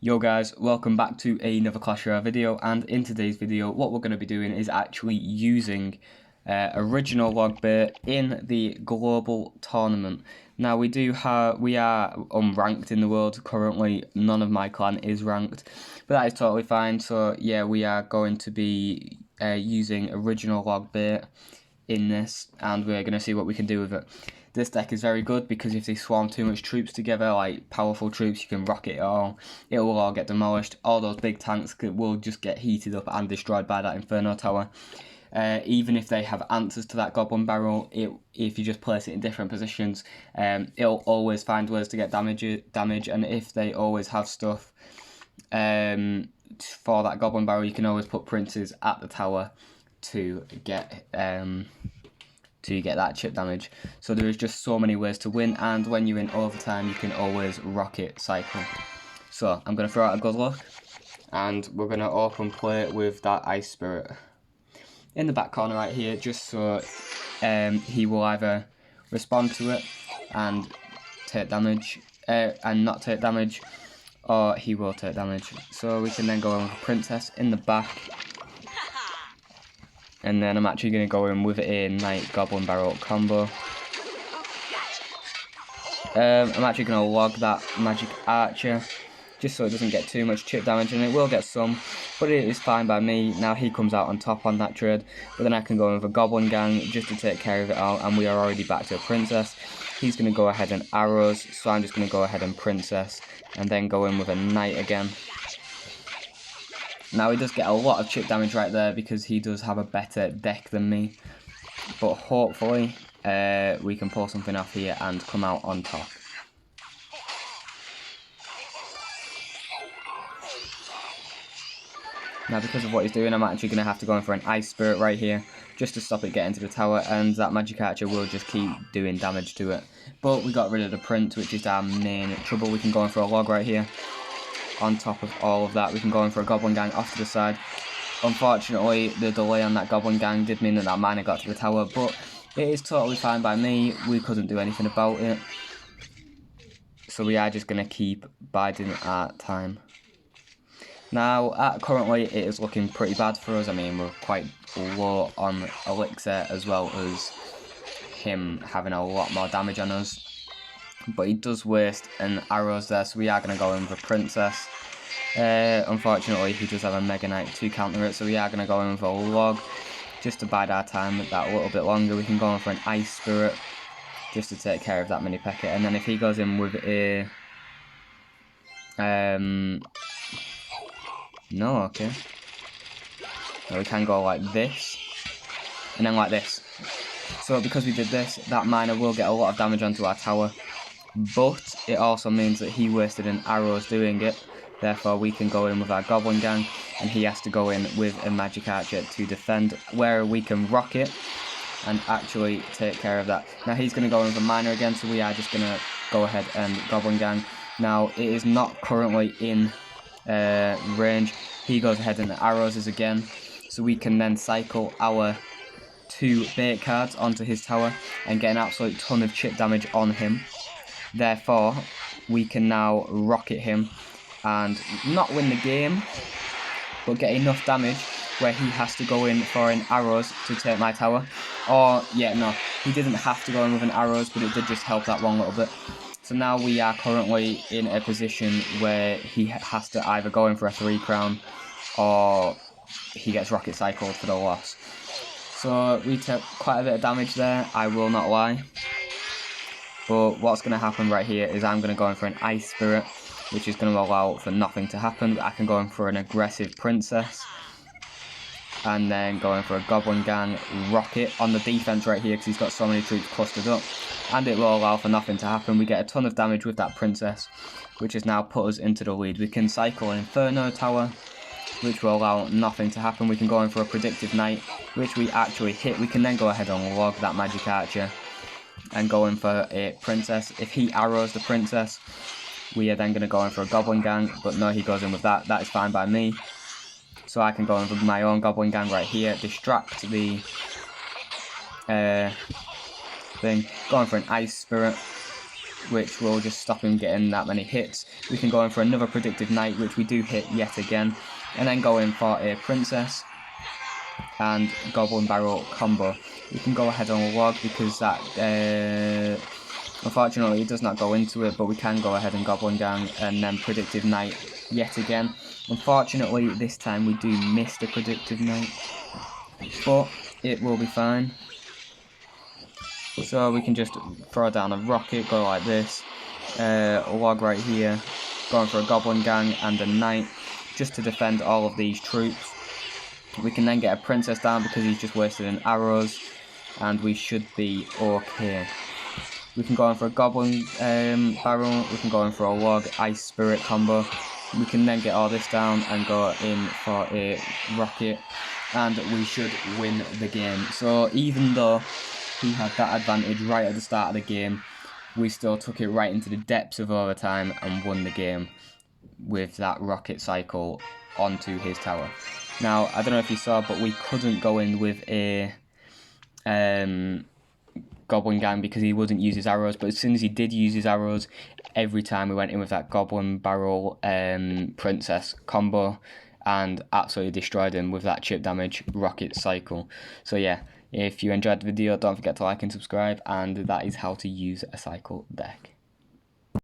Yo guys, welcome back to another Clash Royale video, and in today's video what we're going to be doing is actually using original log bait in the global tournament. Now we are unranked in the world currently. None of my clan is ranked, but that is totally fine. So yeah, we are going to be using original log bait in this, and we're going to see what we can do with it. This deck is very good because if they swarm too much troops together, like powerful troops, you can rocket it all. It will all get demolished. All those big tanks will just get heated up and destroyed by that Inferno Tower. Even if they have answers to that Goblin Barrel, if you just place it in different positions, it'll always find ways to get damage. And if they always have stuff for that Goblin Barrel, you can always put princes at the tower to get that chip damage. So there is just so many ways to win, and when you're in overtime you can always rocket cycle. So I'm going to throw out a good luck, and we're going to open play with that Ice Spirit in the back corner right here, just so he will either respond to it and take damage, and not take damage, or he will take damage. So we can then go in with a princess in the back. And then I'm actually going to go in with a Knight Goblin Barrel combo. I'm actually going to log that Magic Archer, just so it doesn't get too much chip damage, and it will get some, but it is fine by me. Now he comes out on top on that trade, but then I can go in with a Goblin Gang just to take care of it all, and we are already back to a Princess. He's going to go ahead and arrows, so I'm just going to go ahead and Princess, and then go in with a Knight again. Now he does get a lot of chip damage right there because he does have a better deck than me, but hopefully we can pull something off here and come out on top. Now because of what he's doing, I'm actually going to have to go in for an Ice Spirit right here just to stop it getting to the tower, and that Magic Archer will just keep doing damage to it. But we got rid of the Prince, which is our main trouble. We can go in for a log right here. On top of all of that, we can go in for a Goblin Gang off to the side. Unfortunately, the delay on that Goblin Gang did mean that that miner got to the tower, but it is totally fine by me. We couldn't do anything about it. So we are just going to keep biding our time. Now, currently, it is looking pretty bad for us. I mean, we're quite low on elixir, as well as him having a lot more damage on us. But he does waste an arrows there, so we are going to go in with a Princess. Unfortunately, he does have a Mega Knight to counter it, so we are going to go in with a log just to bide our time that a little bit longer. We can go in for an Ice Spirit just to take care of that mini P.E.K.K.A. And then if he goes in with a no, okay. Now we can go like this and then like this. So because we did this, that miner will get a lot of damage onto our tower. But it also means that he wasted an arrows doing it. Therefore we can go in with our Goblin Gang, and he has to go in with a Magic Archer to defend, where we can rocket and actually take care of that. Now he's going to go in with a miner again, so we are just going to go ahead and Goblin Gang. Now it is not currently in range. He goes ahead and arrows us again, so we can then cycle our 2 bait cards onto his tower and get an absolute ton of chip damage on him. Therefore, we can now rocket him and not win the game, but get enough damage where he has to go in for an arrows to take my tower. Or, yeah, no, he didn't have to go in with an arrows, but it did just help that one little bit. So now we are currently in a position where he has to either go in for a 3 crown, or he gets rocket cycled for the loss. So we took quite a bit of damage there, I will not lie. But what's going to happen right here is I'm going to go in for an Ice Spirit, which is going to allow for nothing to happen. I can go in for an aggressive Princess, and then go in for a Goblin Gang rocket on the defense right here because he's got so many troops clustered up, and it will allow for nothing to happen. We get a ton of damage with that Princess, which has now put us into the lead. We can cycle an Inferno Tower, which will allow nothing to happen. We can go in for a Predictive Knight, which we actually hit. We can then go ahead and log that Magic Archer and go in for a Princess. If he arrows the Princess, we are then going to go in for a Goblin Gang, but no, he goes in with that. That is fine by me. So I can go in for my own Goblin Gang right here, distract the thing, go in for an Ice Spirit, which will just stop him getting that many hits. We can go in for another predictive knight, which we do hit yet again, and then go in for a princess and goblin barrel combo. We can go ahead on a log because that unfortunately it does not go into it, but we can go ahead and goblin gang and then predictive knight yet again. Unfortunately this time we do miss the predictive knight, but it will be fine. So we can just throw down a rocket, go like this, a log right here, going for a goblin gang and a knight just to defend all of these troops. We can then get a princess down because he's just wasted in arrows, and we should be okay. We can go in for a goblin barrel, we can go in for a log ice spirit combo. We can then get all this down and go in for a rocket, and we should win the game. So even though he had that advantage right at the start of the game, we still took it right into the depths of overtime and won the game with that rocket cycle onto his tower. Now, I don't know if you saw, but we couldn't go in with a goblin gang because he wouldn't use his arrows, but as soon as he did use his arrows, every time we went in with that goblin barrel princess combo and absolutely destroyed him with that chip damage rocket cycle. So yeah, if you enjoyed the video, don't forget to like and subscribe, and that is how to use a cycle deck.